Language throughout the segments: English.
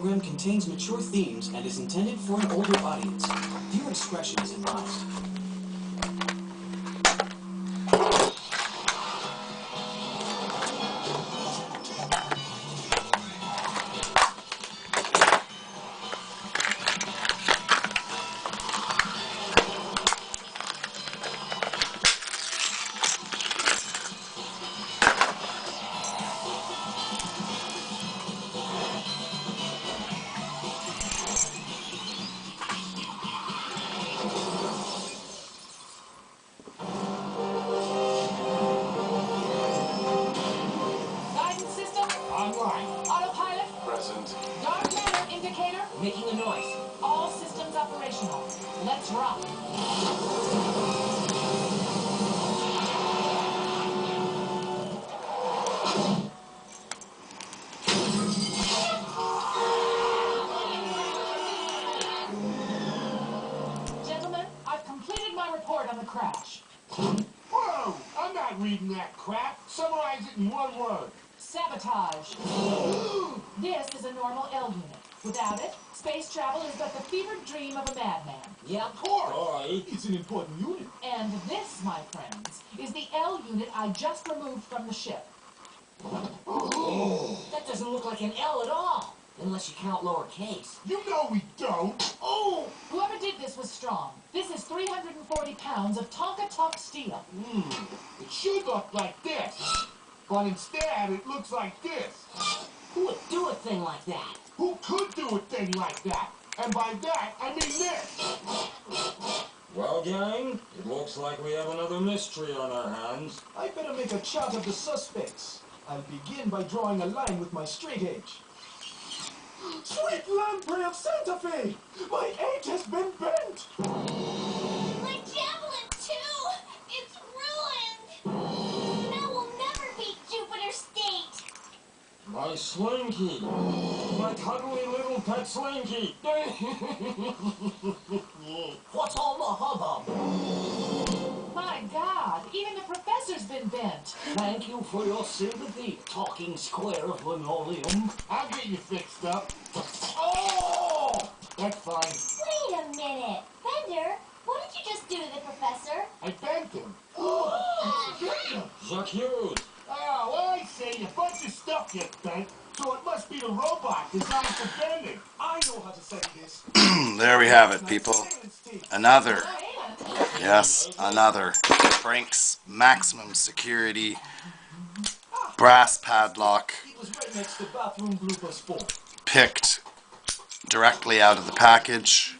program contains mature themes and is intended for an older audience. Viewer discretion is advised. Autopilot. Present. Dark matter indicator. Making a noise. All systems operational. Let's rock. Gentlemen, I've completed my report on the crash. Whoa! I'm not reading that crap. Summarize it in one word. Sabotage. This is a normal L unit. Without it, space travel is but the fevered dream of a madman. Yeah, of course. It's an important unit. And this, my friends, is the L unit I just removed from the ship. That doesn't look like an L at all, unless you count lowercase. You know we don't. Oh! Whoever did this was strong. This is 340 pounds of Tonka tough steel. It should look like this. But instead, it looks like this. Who would do a thing like that? Who could do a thing like that? And by that, I mean this. Well, gang, it looks like we have another mystery on our hands. I better make a chart of the suspects. I'll begin by drawing a line with my straight edge. Sweet lamprey of Santa Fe! My edge has been bent! My javelin, too! It's ruined! Mel will never beat Jupiter State! My Slinky! My cuddly little pet Slinky! What's all the hubbub? My God, even the professor's been bent. Thank you for your sympathy, talking square of linoleum. I'll get you fixed up. Oh! That's fine. Wait a minute! Bender, what did you just do to the professor? I bent him. J'accuse! Oh, well, I say, a bunch of stuff gets bent, so it must be the robot designed for bending. I know how to set this. There we have it, people. Another, yes, another BRINKS Maximum Security Brass padlock It was right next to bathroom bloopers 4. picked directly out of the package.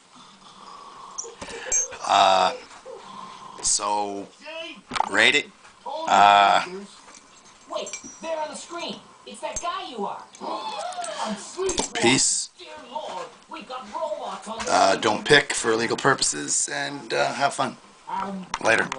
So, rate it. Wait, there on the screen. It's that guy you are. Peace. Dear Lord, we've got robots on the Don't pick for illegal purposes, and have fun. Later.